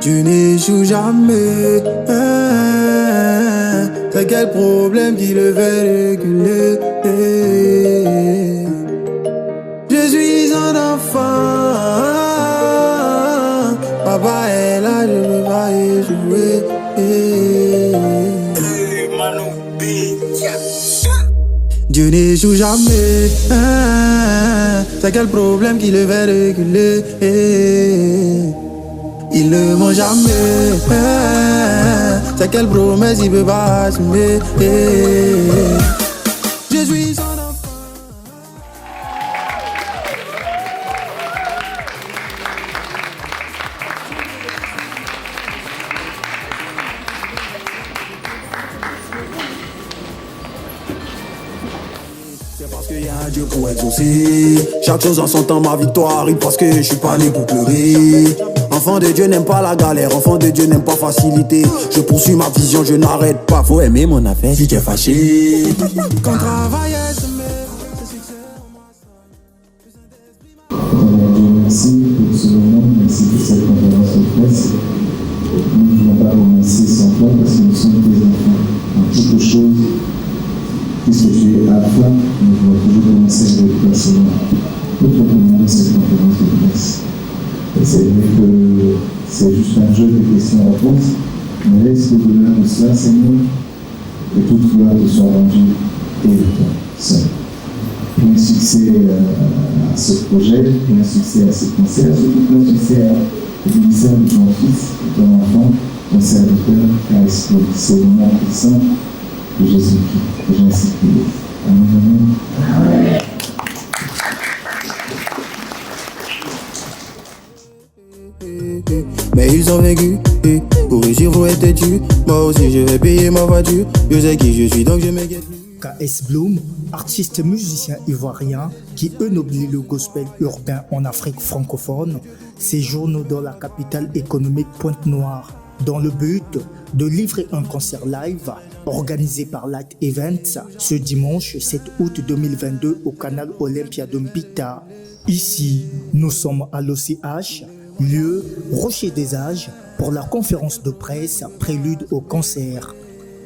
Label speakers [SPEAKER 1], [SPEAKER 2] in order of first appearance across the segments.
[SPEAKER 1] Tu n'échoues jamais. C'est quel problème qui le fait reculer? Je suis un enfant. Papa est là, je ne veux pas échouer. Dieu n'échoue jamais. C'est quel problème qui le fait reculer? Il ne ment jamais. C'est quelle promesse il peut pas assumer. Je suis son enfant. C'est parce qu'il y a un Dieu pour exaucer. Chaque chose en son temps, ma victoire arrive parce que je suis pas né pour pleurer. Enfant de Dieu n'aime pas la galère, enfant de Dieu n'aime pas facilité. Je poursuis ma vision, je n'arrête pas. Faut aimer mon affaire si tu es fâché. Quand travail est semé, c'est succès en masse.
[SPEAKER 2] Merci pour ce moment, merci pour cette conférence de presse. Nous ne pouvons pas commencer sans toi parce que nous sommes des enfants. En toute chose, puisque tu es alpha, nous pouvons toujours commencer avec toi seulement. Pourquoi commencer cette conférence de presse? Et c'est vrai que c'est juste un jeu de questions-réponses, mais laisse au-delà de cela, Seigneur, que toute gloire te soit rendue et toi seul. Plein succès à ce projet, plein succès à ce concert, surtout plein succès au ministère de ton fils, de ton enfant, ton serviteur, car c'est le nom puissant de Jésus-Christ que j'ai ainsi prié. Amen. Amen.
[SPEAKER 1] Mais ils ont vaincu, pour réussir faut être têtu. Moi aussi je vais payer ma voiture. Je sais qui je suis donc je m'inquiète plus.
[SPEAKER 3] KS Bloom, artiste musicien ivoirien qui ennoblit le gospel urbain en Afrique francophone, séjourne dans la capitale économique Pointe-Noire, dans le but de livrer un concert live organisé par Light Events ce dimanche 7 août 2022 au canal Olympia de Mbita. Ici, nous sommes à l'OCH, lieu Rocher des Âges, pour la conférence de presse prélude au concert.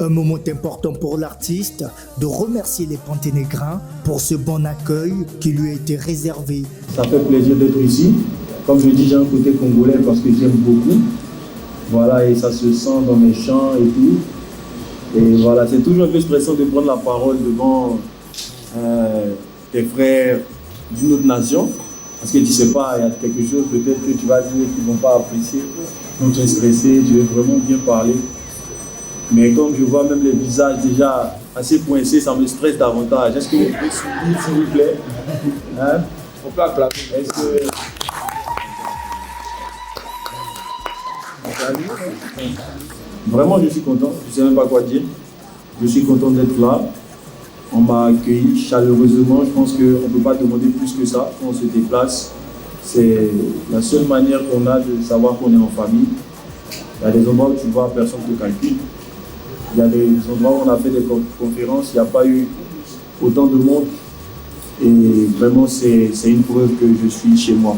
[SPEAKER 3] Un moment important pour l'artiste de remercier les Ponténégrins pour ce bon accueil qui lui a été réservé.
[SPEAKER 4] Ça fait plaisir d'être ici. Comme je dis, j'ai un côté congolais parce que j'aime beaucoup. Voilà, et ça se sent dans mes chants et tout. Et voilà, c'est toujours un peu stressant de prendre la parole devant tes frères d'une autre nation. Parce que tu ne sais pas, il y a quelque chose peut-être que tu vas dire qu'ils ne vont pas apprécier. Donc tu es stressé, tu veux vraiment bien parler. Mais comme je vois même les visages déjà assez coincés, ça me stresse davantage. Est-ce que vous pouvez sourire, s'il vous plaît? Hein? On peut acclamer. Est-ce que... Vraiment, je suis content. Je ne sais même pas quoi dire. Je suis content d'être là. On m'a accueilli chaleureusement. Je pense qu'on ne peut pas demander plus que ça quand on se déplace. C'est la seule manière qu'on a de savoir qu'on est en famille. Il y a des endroits où tu vois, personne ne te calcule. Il y a des endroits où on a fait des conférences, il n'y a pas eu autant de monde. Et vraiment, c'est une preuve que je suis chez moi.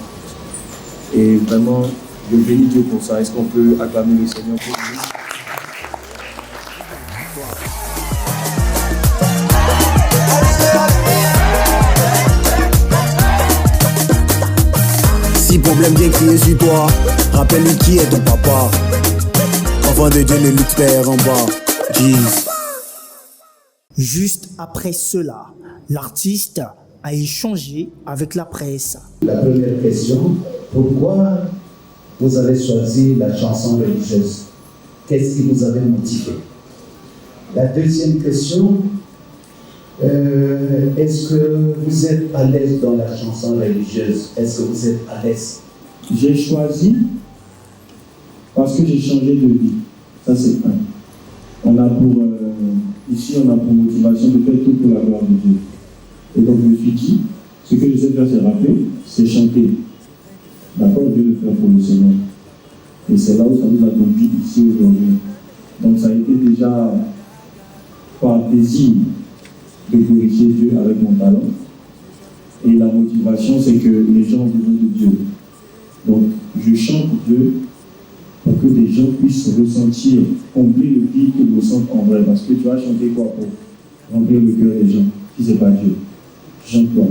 [SPEAKER 4] Et vraiment, je bénis Dieu pour ça. Est-ce qu'on peut acclamer le Seigneur pour lui?
[SPEAKER 1] Si problème vient crier sur toi, rappelle-lui qui est ton papa. Enfant de Dieu ne lutte faire en bas. Jeez.
[SPEAKER 3] Juste après cela, l'artiste a échangé avec la presse.
[SPEAKER 2] La première question, pourquoi vous avez choisi la chanson religieuse? Qu'est-ce qui vous avait motivé? La deuxième question, est-ce que vous êtes à l'aise dans la chanson religieuse? Est-ce que vous êtes à l'aise?
[SPEAKER 4] J'ai choisi parce que j'ai changé de vie. Ça, c'est un. Ici, on a pour motivation de faire tout pour la gloire de Dieu. Et donc, je me suis dit, ce que je sais faire, c'est rapper, c'est chanter. D'accord, Dieu le faire pour le Seigneur. Et c'est là où ça nous a conduit ici aujourd'hui. Donc, ça a été déjà par désir de glorifier Dieu avec mon talent. Et la motivation, c'est que les gens ont besoin de Dieu. Donc, je chante Dieu pour que des gens puissent ressentir, combler le vide qu'ils ressentent en vrai. Parce que tu vas chanter quoi pour remplir le cœur des gens, si ce n'est pas Dieu? Chante quoi?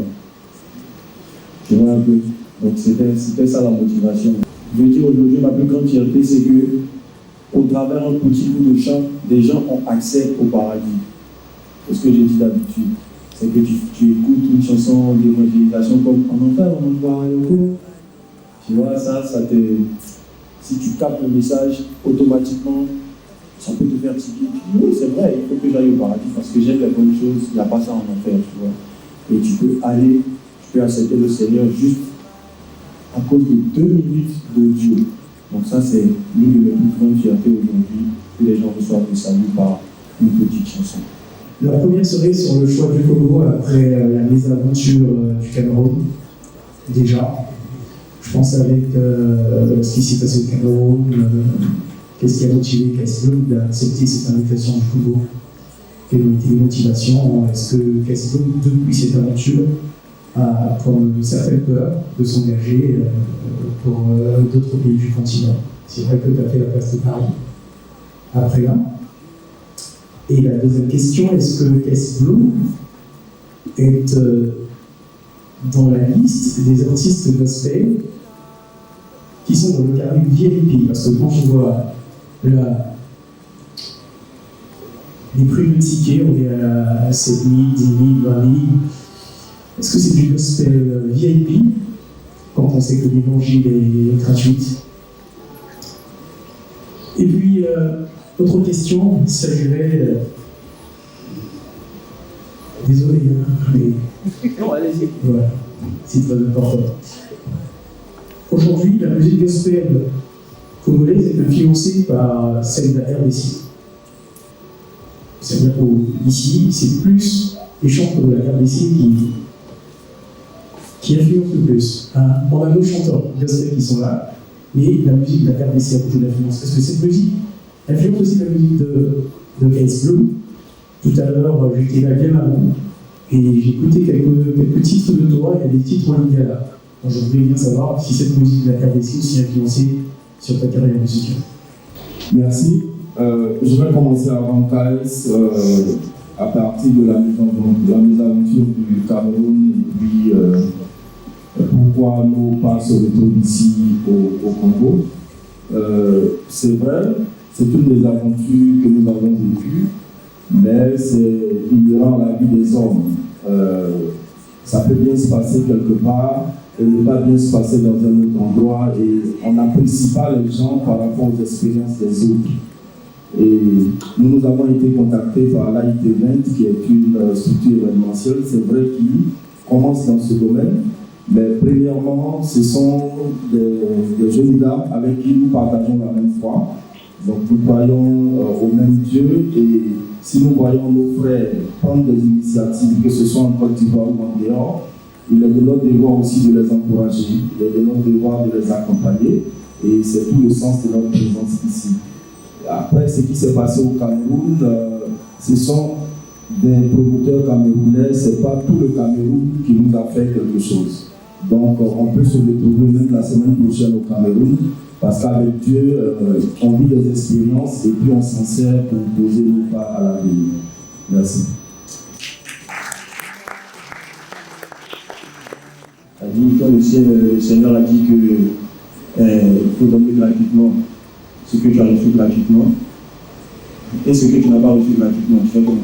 [SPEAKER 4] Tu vois un peu? Donc c'était ça la motivation. Je veux dire, aujourd'hui, ma plus grande fierté, c'est que au travers d'un petit bout de chant, des gens ont accès au paradis. C'est ce que j'ai dit d'habitude. C'est que tu écoutes une chanson d'évangélisation comme en enfer, on va aller. Tu vois, ça te. Si tu captes le message, automatiquement, ça peut te faire tiquer. Tu dis, oui, c'est vrai, il faut que j'aille au paradis parce que j'aime les bonnes choses, il n'y a pas ça en enfer, tu vois. Et tu peux accepter le Seigneur juste à cause de 2 minutes de Dieu. Donc ça, c'est l'une de mes plus grandes fiertés aujourd'hui, que les gens reçoivent le salut par une petite chanson.
[SPEAKER 5] La première serait sur le choix du Congo après la mésaventure du Cameroun. Déjà, je pense avec ce qui s'est passé au Cameroun, qu'est-ce qui a motivé Cassie Bloom d'accepter cette invitation du Congo? Quelles ont été les motivations? Est-ce que Cassie Bloom, depuis cette aventure, a comme certaines peurs de s'engager pour d'autres pays du continent? C'est vrai que tu as fait la place de Paris après là. Et la deuxième question, est-ce que Cassie Bloom est dans la liste des artistes gospel qui sont dans le carré VIP? Parce que quand je vois là, les prix de tickets, on est à 7 000, 10 000, 20 000. Est-ce que c'est du gospel VIP quand on sait que l'évangile est gratuit? Et puis, autre question, il s'agirait. Désolé, mais.
[SPEAKER 4] Non, allez-y.
[SPEAKER 5] Voilà, c'est très important. Aujourd'hui, la musique gospel congolaise est influencée par celle de la RDC. C'est-à-dire qu'ici, c'est plus les chanteurs de la RDC qui influencent le plus. On a nos chanteurs gospel qui sont là, mais la musique de la RDC a beaucoup d'influence. Est-ce que cette musique influence aussi la musique de Cassie Bloom? Tout à l'heure, j'étais là bien avant, et j'ai écouté quelques titres de toi, il y a des titres en lingala. Donc, je voudrais bien savoir si cette musique de la RDC aussi a influencé sur ta carrière musicale.
[SPEAKER 2] Merci. Je vais commencer avant Kais, à partir de la mésaventure du Cameroun, et puis pourquoi nous pas se retrouver ici au Congo. C'est vrai, c'est une des aventures que nous avons vécues, mais c'est ignorant la vie des hommes. Ça peut bien se passer quelque part et ne pas bien se passer dans un autre endroit, et on n'apprécie pas les gens par rapport aux expériences des autres. Et nous avons été contactés par l'AIT Event, qui est une structure événementielle, c'est vrai, qui commence dans ce domaine. Mais premièrement, ce sont des jeunes dames avec qui nous partageons la même foi. Donc nous croyons au même Dieu, et si nous voyons nos frères prendre des initiatives, que ce soit en Côte d'Ivoire ou en dehors, il est de notre devoir aussi de les encourager, il est de notre devoir de les accompagner, et c'est tout le sens de notre présence ici. Après, ce qui s'est passé au Cameroun, ce sont des promoteurs camerounais, ce n'est pas tout le Cameroun qui nous a fait quelque chose. Donc, on peut se retrouver même la semaine prochaine au Cameroun, parce qu'avec Dieu, on vit des expériences et puis on s'en sert pour poser nos pas à l'avenir. Merci.
[SPEAKER 4] Quand le Seigneur a dit qu'il faut donner gratuitement ce que tu as reçu gratuitement, et ce que tu n'as pas reçu gratuitement, tu fais comment?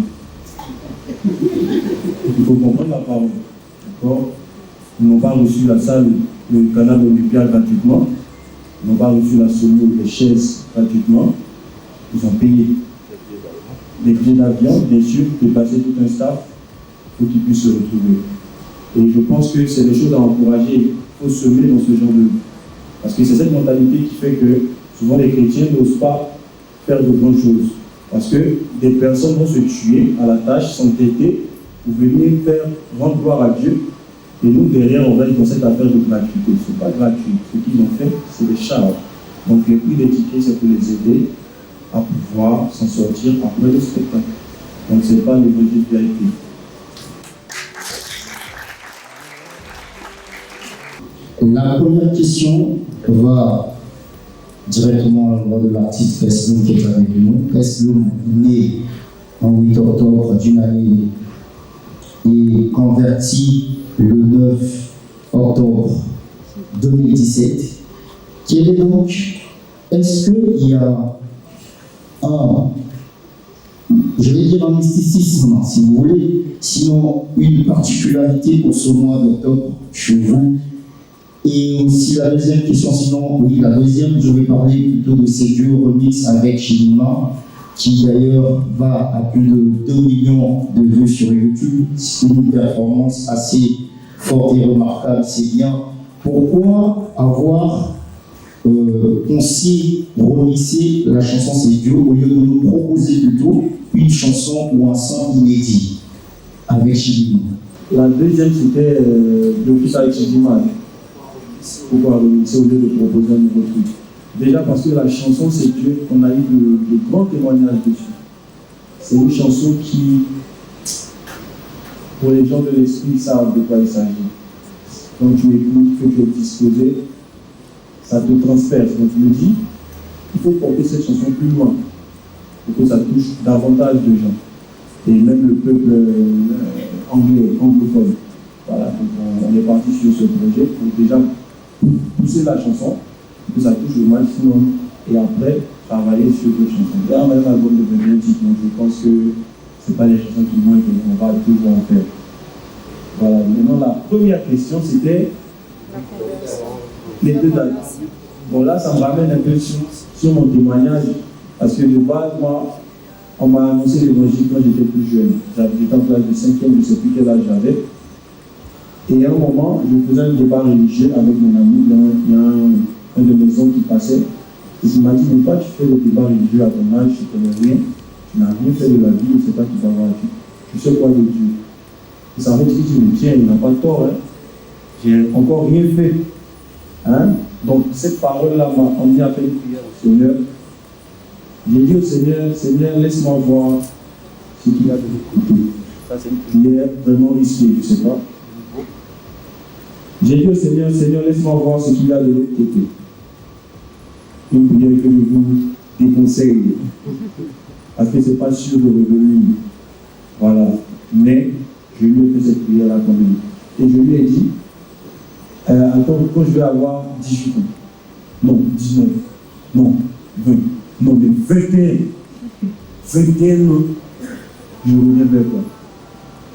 [SPEAKER 4] Il faut comprendre la parole. D'accord? Ils n'ont pas reçu la salle, le canal Olympia gratuitement. Ils n'ont pas reçu la sono, les chaises gratuitement. Ils ont payé les billets d'avion, bien sûr, déplacer tout un staff pour qu'ils puissent se retrouver. Et je pense que c'est des choses à encourager. Il faut semer dans ce genre de... Parce que c'est cette mentalité qui fait que souvent les chrétiens n'osent pas faire de bonnes choses. Parce que des personnes vont se tuer à la tâche, s'entêter pour venir rendre gloire à Dieu. Et nous, derrière, on reste dans cette affaire de gratuité. Ce n'est pas gratuit. Ce qu'ils ont fait, c'est des charges. Donc, le prix des tickets, c'est pour les aider à pouvoir s'en sortir après le spectacle. Donc, ce n'est pas l'évangile VIP.
[SPEAKER 6] La première question va
[SPEAKER 2] directement à l'endroit de l'artiste Esloum qui est avec nous. Esloum, né en 8 octobre d'une année et converti le 9 octobre 2017. Quel est donc, est-ce qu'il y a un, je vais dire un mysticisme, si vous voulez, sinon une particularité pour ce mois d'octobre chez vous? Et aussi la deuxième question, sinon, oui, la deuxième, je vais parler plutôt de ces deux remixes avec Chidima, qui d'ailleurs va à plus de 2 millions de vues sur YouTube. C'est une performance assez forte et remarquable, c'est bien. Pourquoi avoir aussi remixé la chanson C'est Dieu au lieu de nous proposer plutôt une chanson ou un son inédit avec Chidima?
[SPEAKER 4] La deuxième, c'était le fils avec Chidima. Pourquoi remixer au lieu de proposer un nouveau truc? Déjà parce que la chanson C'est Dieu, on a eu de grands témoignages dessus. C'est une chanson qui, pour les gens de l'esprit, savent de quoi il s'agit. Quand tu écoutes, que tu es disposé, ça te transperce. Donc je me dis, il faut porter cette chanson plus loin, pour que ça touche davantage de gens. Et même le peuple anglophone. Voilà, donc on est parti sur ce projet pour déjà pousser la chanson, que ça touche le maximum, et après travailler sur d'autres chansons. Là, on a un album de 21 titres, donc je pense que ce n'est pas les chansons qui manquent, on va toujours en faire. Voilà, maintenant la première question c'était les deux dates. Bon, là, ça me ramène un peu sur mon témoignage, parce que de base, moi, on m'a annoncé l'évangile quand j'étais plus jeune. J'étais en classe de 5e, je ne sais plus quel âge j'avais. Et à un moment, je faisais un débat religieux avec mon ami, il y a un de mes oncles qui passait, et il m'a dit, mais toi tu fais le débat religieux à ton âge, tu ne connais rien, tu n'as rien fait de la vie, c'est toi qui vas voir Dieu. Tu sais quoi de Dieu? Et ça veut dire que tu me tiens, il n'a pas tort, hein. J'ai encore rien fait. Hein? Donc cette parole-là m'a emmené à faire une prière au Seigneur. J'ai dit au Seigneur, Seigneur, laisse-moi voir ce qu'il a de l'autre côté. Ça c'est une prière vraiment risquée, je ne sais pas. J'ai dit au Seigneur, Seigneur, laisse-moi voir ce qu'il y a de l'autre côté. Une prière que je vous déconseille. Parce que ce n'est pas sûr de revenir. Voilà. Mais je lui ai fait cette prière-là quand même. Et je lui ai dit, attends, quand je vais avoir 18 ans, non, 19, non, 20, non, mais 21 ans, je reviens vers toi.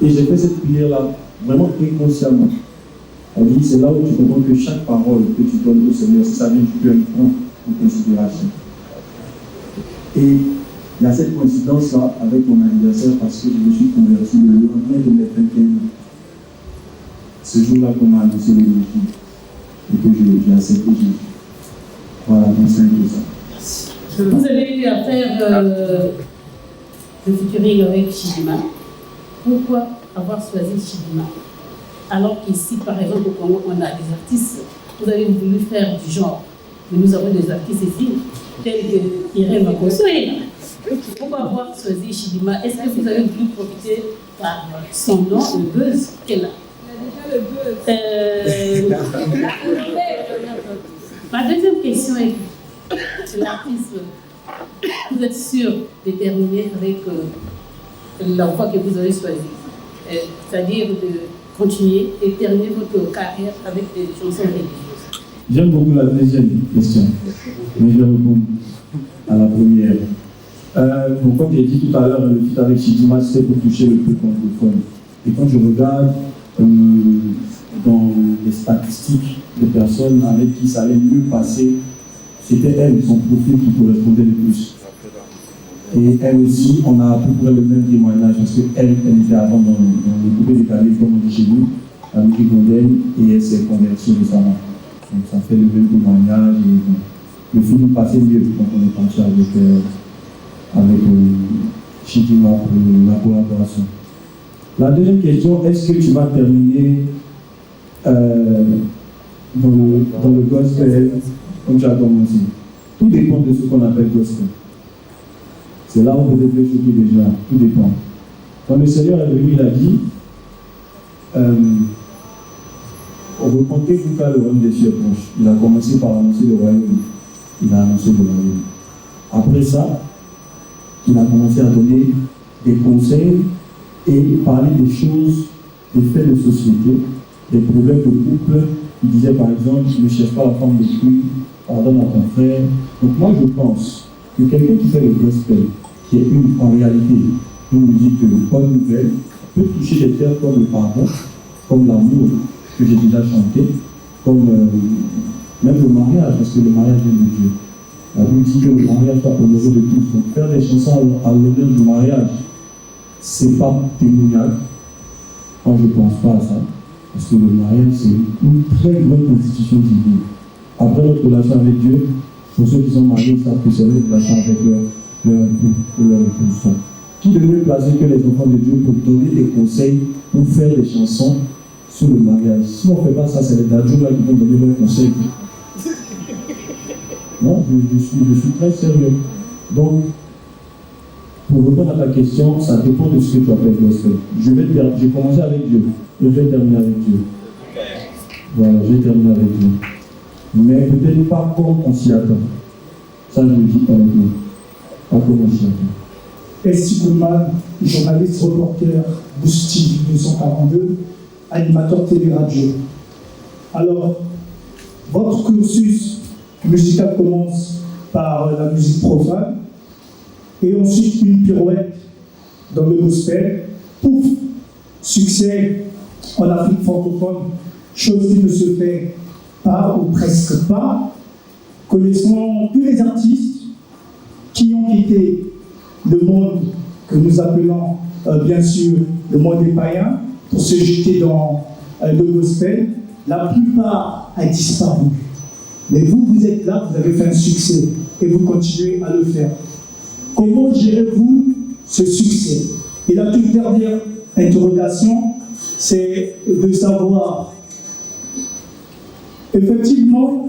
[SPEAKER 4] Et j'ai fait cette prière-là, vraiment inconsciemment. On dit, c'est là où tu comprends que chaque parole que tu donnes au Seigneur, si ça vient du cœur, il prend en considération. Et il y a cette coïncidence-là avec mon anniversaire parce que je me suis converti le lendemain de mes 21 ans. Ce jour-là qu'on m'a annoncé l'évangile et que j'ai accepté Jésus. Voilà, donc c'est un peu ça.
[SPEAKER 6] Vous avez eu à faire le featuring avec Chidima. Pourquoi avoir choisi Chidima? Alors qu'ici, par exemple, au Congo, on a des artistes, vous avez voulu faire du genre. Mais nous avons des artistes ici, tels que Irène Makosoé. Pourquoi avoir choisi Chidima? Est-ce que vous avez voulu profiter par son nom, le buzz qu'elle a? Il y a déjà le buzz. Ma deuxième question est, l'artiste, vous êtes sûr de terminer avec l'envoi que vous avez choisi, c'est-à-dire de continuer et terminer votre carrière avec des chansons religieuses?
[SPEAKER 4] J'aime beaucoup la deuxième question, mais je vais répondre à la première. Donc, comme j'ai dit tout à l'heure, le feat avec Chidima, c'était pour toucher le peuple anglophone. Et quand je regarde dans les statistiques de personnes avec qui ça allait mieux passer, c'était elle, son profil qui correspondait le plus. Et elle aussi, on a à peu près le même témoignage, parce qu'elle était avant dans le coupé décalé, comme on dit chez nous, à musique mondaine, et elle s'est convertie récemment. Donc ça fait le même témoignage, et le film passait mieux quand on est parti avec Chidima pour la collaboration. La deuxième question, est-ce que tu vas terminer dans le gospel comme tu as commencé? Tout dépend de ce qu'on appelle gospel. C'est là où on peut être choqué déjà, tout dépend. Quand le Seigneur est venu, il a dit repentez-vous car le royaume des cieux est proche. Il a commencé par annoncer le royaume.
[SPEAKER 2] il a annoncé de l'année. Après ça, il a commencé à donner des conseils et parler des choses, des faits de société, des problèmes de couple. Il disait par exemple, ne cherche pas la femme de Dieu, pardonne à ton frère. Donc moi je pense que quelqu'un qui fait le gospel, qui est en réalité une musique de bonne nouvelle, peut toucher des terres comme le pardon, comme l'amour que j'ai déjà chanté, comme même le mariage, parce que le mariage vient de Dieu. La Bible dit que le mariage soit honoré de tous. Donc faire des chansons à l'honneur du mariage, c'est pas témoignage. Moi je ne pense pas à ça. Parce que le mariage, c'est une très grande institution divine. Après notre relation avec Dieu, pour ceux qui sont mariés, ils savent que c'est notre relation avec leur époux ou leur épouse. Qui de mieux placé que les enfants de Dieu pour donner des conseils ou faire des chansons sur le mariage? Si on ne fait pas ça, c'est les dadjous là qui vont donner leurs conseils. Non, je suis très sérieux. Donc, pour répondre à ta question, ça dépend de ce que tu appelles gospel. J'ai commencé avec Dieu, et je vais terminer avec Dieu. Voilà, je vais terminer avec Dieu. Mais peut-être pas comme on s'y attend. Ça, je le dis honnêtement. Pas comme on s'y attend.
[SPEAKER 5] Esti Goulman, journaliste reporter Boosty 1942, animateur télé-radio. Alors, votre cursus musical commence par la musique profane et ensuite une pirouette dans le gospel. Pouf, succès en Afrique francophone, chose qui ne se fait pas ou presque pas. Connaissons tous les artistes qui ont quitté le monde que nous appelons bien sûr le monde des païens pour se jeter dans le gospel. La plupart a disparu. Mais vous, vous êtes là, vous avez fait un succès et vous continuez à le faire. Comment gérez-vous ce succès? Et la toute dernière interrogation, c'est de savoir, effectivement,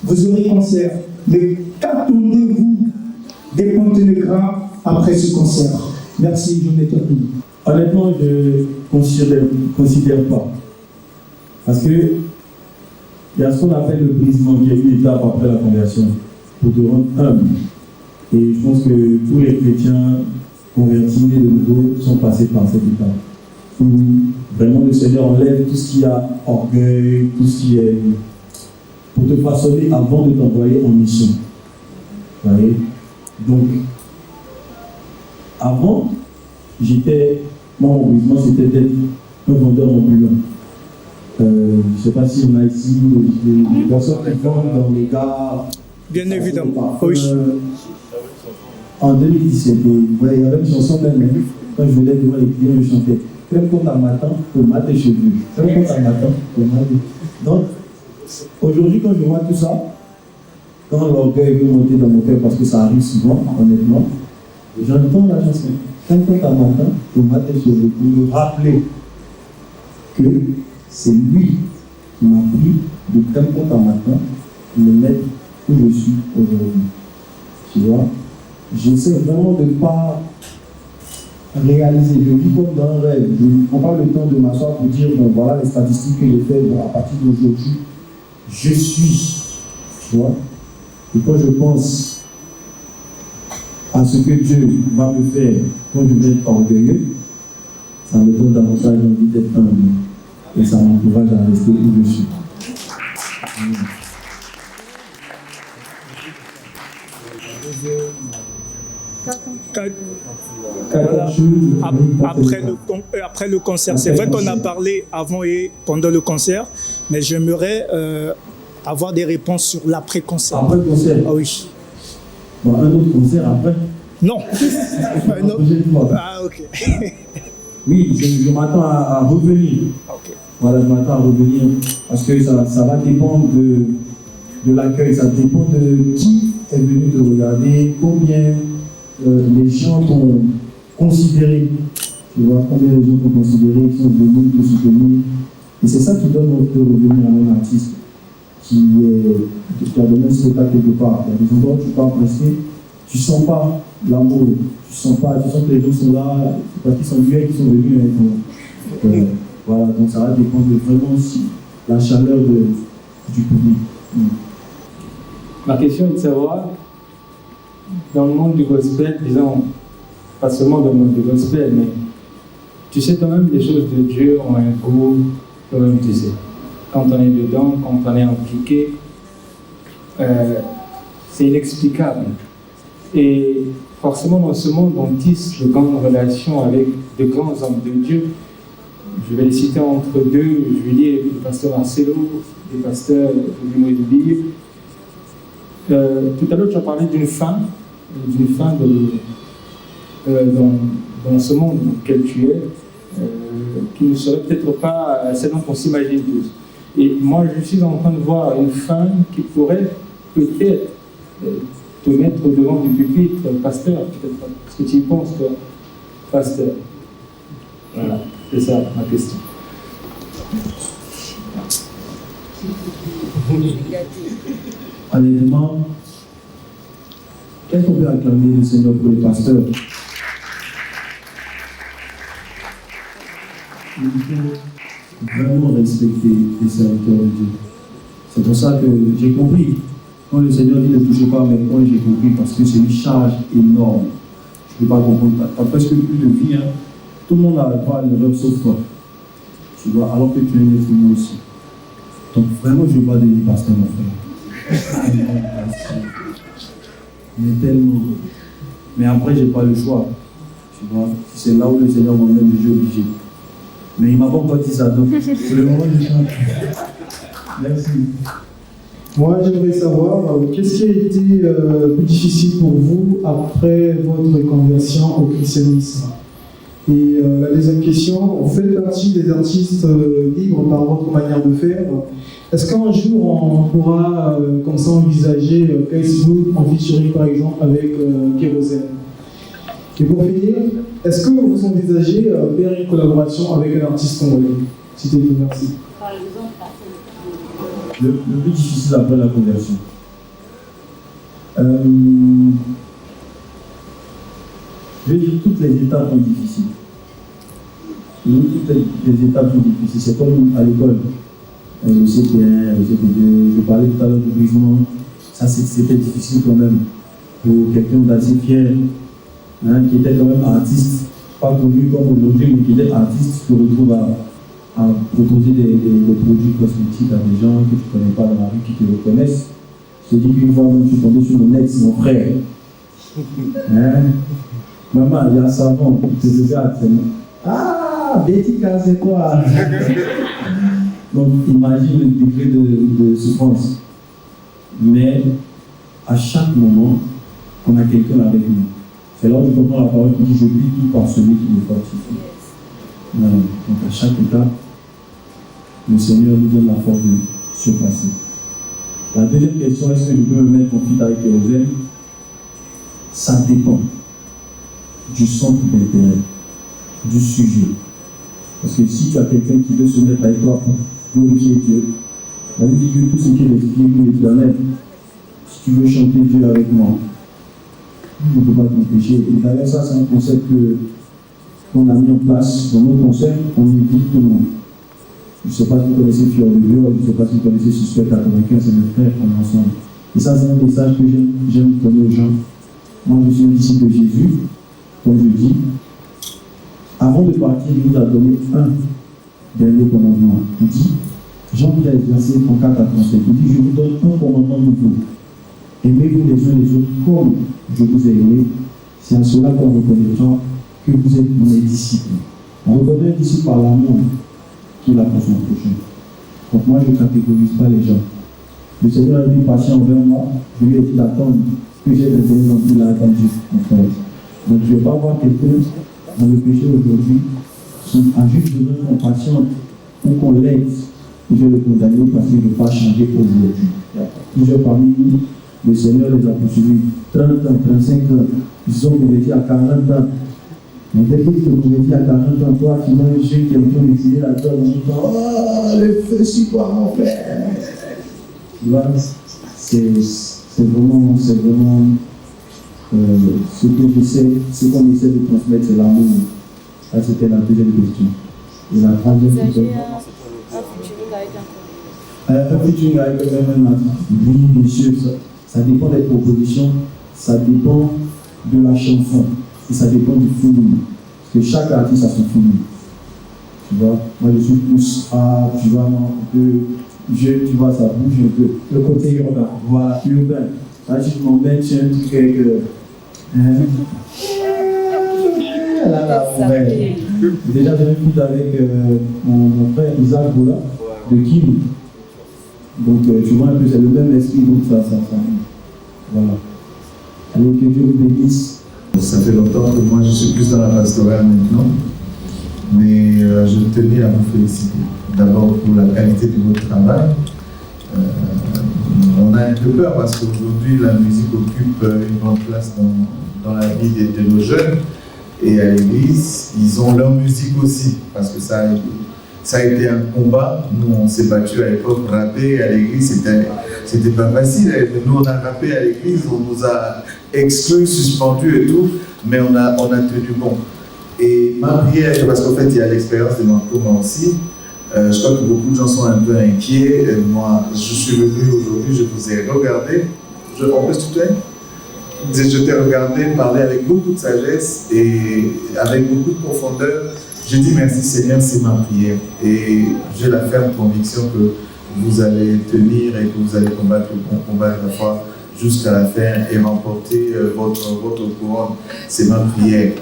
[SPEAKER 5] vous aurez concert, mais qu'attendez-vous des Monténégrins après ce concert? Merci, Jonathan.
[SPEAKER 2] Honnêtement, je ne considère pas. Parce que il y a ce qu'on appelle le brisement, qui est une étape après la conversion, pour te rendre humble. Et je pense que tous les chrétiens convertis de nouveau sont passés par cette étape. Où vraiment le Seigneur enlève tout ce qui a orgueil, tout ce qui est pour te façonner avant de t'envoyer en mission. Vous voyez? Donc, avant, mon brisement c'était d'être un vendeur ambulant. Je ne sais pas si on a ici des personnes qui vendent dans les gares.
[SPEAKER 3] Bien évidemment. Oui.
[SPEAKER 2] En 2017, il y avait une chanson même, quand je venais devant les clients, je chantais Fais comme un matin, tomate et cheveux. Fais comme un matin, tomate. Donc, aujourd'hui, quand je vois tout ça, quand l'orgueil veut monter dans mon cœur, parce que ça arrive souvent, honnêtement, j'entends la chanson Fais comme un matin, tomate et cheveux, pour me rappeler que c'est lui qui m'a pris de tel compte en matin pour me mettre où je suis aujourd'hui. Tu vois, j'essaie vraiment de ne pas réaliser. Je vis comme dans un rêve. Je ne prends pas le temps de m'asseoir pour dire bon, voilà les statistiques que j'ai faites. Bon, à partir d'aujourd'hui, je suis. Tu vois, et quand je pense à ce que Dieu va me faire quand je vais être orgueilleux, ça me donne davantage envie d'être humble. Et ça m'encourage à rester où je suis.
[SPEAKER 3] Voilà. Après le concert, c'est vrai qu'on a parlé avant et pendant le concert, mais j'aimerais avoir des réponses sur l'après-concert.
[SPEAKER 2] Après le concert?
[SPEAKER 3] Ah oui.
[SPEAKER 2] Bon, un autre concert après?
[SPEAKER 3] Non.
[SPEAKER 2] Ah,
[SPEAKER 3] ok.
[SPEAKER 2] Oui, je m'attends à revenir.
[SPEAKER 3] Okay.
[SPEAKER 2] Voilà, je m'attends à revenir parce que ça va dépendre de l'accueil, ça dépend de qui est venu te regarder, combien les gens t'ont considéré. Tu vois, combien les gens t'ont considéré, qui sont venus te soutenir. Et c'est ça qui donne envie de revenir à un artiste qui a donné un spectacle quelque part. Il y a des endroits où tu pars presque, tu sens pas l'amour, tu sens que les gens sont là, c'est parce qu'ils sont venus et qu'ils sont venus avec voilà, donc ça va dépendre vraiment aussi la chaleur du public.
[SPEAKER 7] Ma question est de savoir, dans le monde du gospel, disons, pas seulement dans le monde du gospel, mais tu sais quand même les choses de Dieu ont un goût, quand même tu sais. Quand on est dedans, quand on est impliqué, c'est inexplicable. Et forcément, dans ce monde, on tisse de grandes relations avec de grands hommes de Dieu. Je vais les citer entre deux, je vais dire le pasteur Marcelo, le pasteur Moïse Bille. Tout à l'heure, tu as parlé d'une femme dans ce monde dans lequel tu es, qui ne serait peut-être pas celle dont on s'imagine tous. Et moi, je suis en train de voir une femme qui pourrait peut-être te mettre devant du pupitre, pasteur, peut-être pas. Est-ce que tu y penses, toi, pasteur? Voilà, c'est ça ma question.
[SPEAKER 2] Honnêtement, qu'est-ce qu'on peut acclamer le Seigneur pour les pasteurs? Il faut vraiment respecter les serviteurs de Dieu. C'est pour ça que j'ai compris. Quand le Seigneur dit ne touchez pas à mes points, j'ai compris parce que c'est une charge énorme. Je ne peux pas comprendre. Tu n'as presque plus de vie. Hein. Tout le monde a le droit à l'erreur sauf toi. Tu vois, alors que tu es un être humain aussi. Donc vraiment, je ne veux pas devenir pasteur, mon frère. Mais tellement. Mais après, je n'ai pas le choix. Tu vois, si c'est là où le Seigneur m'emmène, je suis obligé. Mais il ne m'a pas encore dit ça. Donc, pour le moment, je chante. Merci.
[SPEAKER 5] Moi, j'aimerais savoir, qu'est-ce qui a été plus difficile pour vous après votre conversion au christianisme? Et la deuxième question, vous faites partie des artistes libres par votre manière de faire. Est-ce qu'un jour, on pourra comme ça envisager Facebook en featuring par exemple avec Kérosène? Et pour finir, est-ce que vous envisagez faire une collaboration avec un artiste congolais? C'était tout, merci.
[SPEAKER 6] Par exemple,
[SPEAKER 2] Le plus difficile après la conversion. Je veux dire, toutes les étapes sont difficiles. Toutes les étapes sont difficiles. C'est comme à l'école. Le CP1, le CP2, je parlais tout à l'heure du brisement. Ça, c'était difficile quand même. Pour quelqu'un d'assez fier, hein, qui était quand même artiste, pas connu comme aujourd'hui, mais qui était artiste, se retrouve à proposer des produits cosmétiques à des gens que tu ne connais pas dans la rue, qui te reconnaissent. Je te dis qu'une fois, je suis tombé sur mon ex, mon frère. Hein? Maman, il y a un savon, je te regarde, c'est moi. Ah, Betty, c'est quoi? Donc, imagine le degré de souffrance. Mais, à chaque moment, on a quelqu'un avec nous. C'est là où je comprends la parole qui dit: je vis tout par celui qui me fortifie. Donc, à chaque étape, le Seigneur nous donne la force de surpasser. La deuxième question, est-ce que je peux me mettre en fit avec Kérosène? Ça dépend du centre d'intérêt, du sujet. Parce que si tu as quelqu'un qui veut se mettre avec toi pour glorifier Dieu, la Bible dit que tout ce qui est l'esprit ou l'éternel, si tu veux chanter Dieu avec moi, je ne peux pas t'empêcher. Et d'ailleurs, ça, c'est un concept qu'on a mis en place dans nos concerts, on invite tout le monde. Je ne sais pas si vous connaissez Fior de Dieu, je ne sais pas si vous connaissez Suspect 95, c'est mes frères qu'on est ensemble. Et ça, c'est un message que j'aime donner aux gens. Moi, je suis un disciple de Jésus, comme je dis. Avant de partir, il nous a donné un dernier commandement. Il dit, Jean 13, verset 34 à 37, il dit: je vous donne un commandement nouveau. Aimez-vous les uns les autres comme je vous ai aimé. C'est à cela qu'on reconnaîtra que vous êtes mes disciples. On reconnaît un disciple par l'amour qu'il a pour son prochain. Donc moi, je ne catégorise pas les gens. Le Seigneur a été patient envers moi. Je lui ai dit d'attendre que j'ai besoin, donc il a attendu, mon frère. Donc je ne vais pas voir quelqu'un dans le péché aujourd'hui qui a juste besoin qu'on patiente ou qu'on l'aide. Je vais le condamner parce qu'il ne veut pas changer aujourd'hui. Plusieurs parmi nous, le Seigneur les a poursuivis 30 ans, 35 ans. Ils sont convertis à 40 ans. Mais dès qu'ils sont convertis à 40 ans, toi, tu manges quelqu'un exilé là-dedans, en disant: oh, le feu sur toi, mon frère. Tu vois, c'est vraiment ce qu'on essaie de transmettre, c'est l'amour. Ça, c'était la deuxième question. Et la troisième question. Un featuring avec un featuring avec un artiste. Oui, bien sûr, Ça dépend des propositions, ça dépend de la chanson et ça dépend du feeling. Parce que chaque artiste a son feeling. Tu vois, moi je suis plus tu vois, non, un peu jeune, tu vois, ça bouge un peu.
[SPEAKER 5] Le côté urbain.
[SPEAKER 2] Voilà, urbain. Là, je m'emmène sur un truc avec. Ouais. Déjà, j'ai un feat avec mon frère Isaac Bola de Kim. Donc, tu vois un peu, c'est le même esprit, donc ça. Voilà. Allez, que Dieu vous bénisse.
[SPEAKER 8] Ça fait longtemps que moi je suis plus dans la pastorale maintenant, mais je tenais à vous féliciter. D'abord pour la qualité de votre travail. On a un peu peur parce qu'aujourd'hui la musique occupe une grande place dans la vie de nos jeunes. Et à l'église, ils ont leur musique aussi, parce que ça a été un combat. Nous, on s'est battu à l'époque, rapper à l'église, c'était pas facile. Nous, on a rappé à l'église, on nous a exclus, suspendus et tout, mais on a tenu bon. Et ma prière, parce qu'en fait, il y a l'expérience de Marco, moi aussi. Je crois que beaucoup de gens sont un peu inquiets. Moi, je suis venu aujourd'hui, je vous ai regardé. On peut se tutoyer ? Je t'ai regardé parler avec beaucoup de sagesse et avec beaucoup de profondeur. Je dis merci Seigneur, c'est ma prière. Et j'ai la ferme conviction que vous allez tenir et que vous allez combattre le bon combat de la foi jusqu'à la fin et remporter votre couronne. C'est ma prière.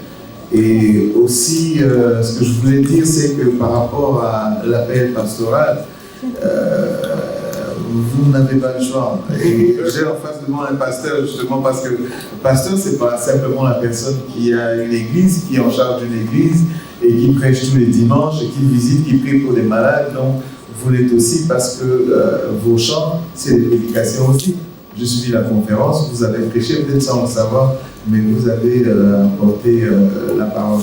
[SPEAKER 8] Et aussi, ce que je voulais dire, c'est que par rapport à l'appel pastoral, vous n'avez pas le choix. Et j'ai en face de moi un pasteur, justement, parce que le pasteur, c'est pas simplement la personne qui a une église, qui est en charge d'une église et qui prêche tous les dimanches et qui visite, qui prie pour les malades. Donc, vous l'êtes aussi parce que vos chants, c'est des prédications aussi. Je suivi la conférence, vous avez prêché, peut-être sans le savoir, mais vous avez apporté la parole.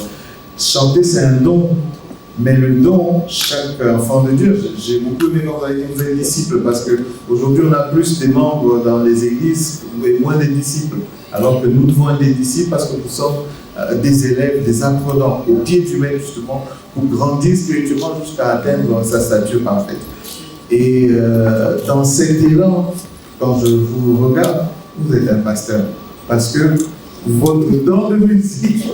[SPEAKER 8] Chanter, c'est un don. Mais le don, chaque enfant de Dieu, j'ai beaucoup aimé quand vous avez dit que vous êtes disciples, parce qu'aujourd'hui on a plus des membres dans les églises et moins des disciples, alors que nous devons être des disciples parce que nous sommes des élèves, des apprenants, au pied du maître justement, pour grandir spirituellement jusqu'à atteindre sa stature parfaite. Et dans cet élan, quand je vous regarde, vous êtes un pasteur, parce que votre don de musique,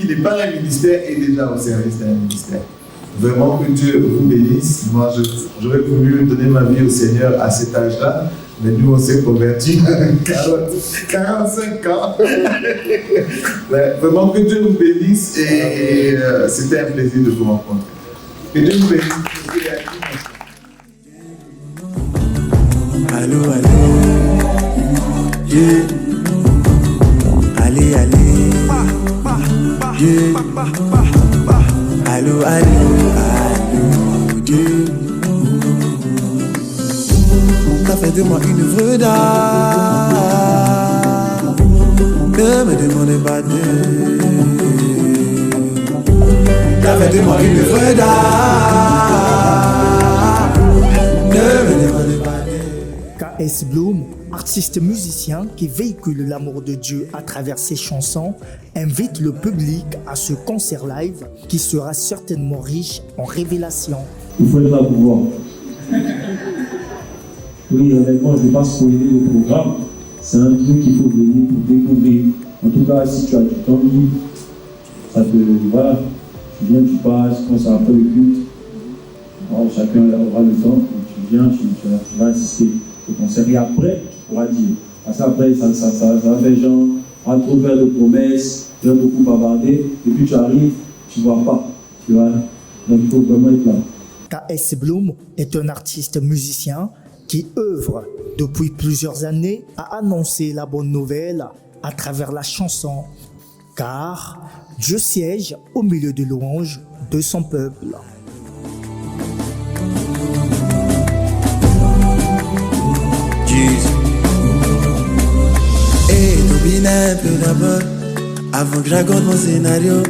[SPEAKER 8] qui n'est pas un ministère, est déjà au service d'un ministère. Vraiment que Dieu vous bénisse. Moi, j'aurais voulu donner ma vie au Seigneur à cet âge-là, mais nous, on s'est convertis à 45 ans. Mais vraiment que Dieu vous bénisse et c'était un plaisir de vous rencontrer. Que Dieu vous bénisse.
[SPEAKER 1] Allô, yeah. Allez, yeah. Allô, yeah. T'as fait de moi une œuvre d'art. Ne me demandez pas de. T'as fait de moi une œuvre d'art. Ne me demandez pas de.
[SPEAKER 3] KS Bloom, artiste musicien qui véhicule l'amour de Dieu à travers ses chansons, invite le public à ce concert live qui sera certainement riche en révélations.
[SPEAKER 2] Il faut être là pour voir. Oui, honnêtement, je ne vais pas spoiler le programme. C'est un truc qu'il faut venir pour découvrir. En tout cas, si tu as du temps libre, ça te. Voilà. Tu viens, tu passes, quand c'est après le culte. Alors, chacun aura le temps. Tu viens, tu vas assister au concert. Et après, tu pourras dire. Parce qu'après, ça va faire genre, on va trop faire de promesses, tu vas beaucoup bavarder. Et puis tu arrives, tu ne vois pas. Tu vois. Donc il faut vraiment être là.
[SPEAKER 3] KS Bloom est un artiste musicien qui œuvre depuis plusieurs années à annoncer la bonne nouvelle à travers la chanson, car Dieu siège au milieu des louanges de son peuple.
[SPEAKER 1] Et t'oublie un peu d'abord, avant que j'accorde mon scénario.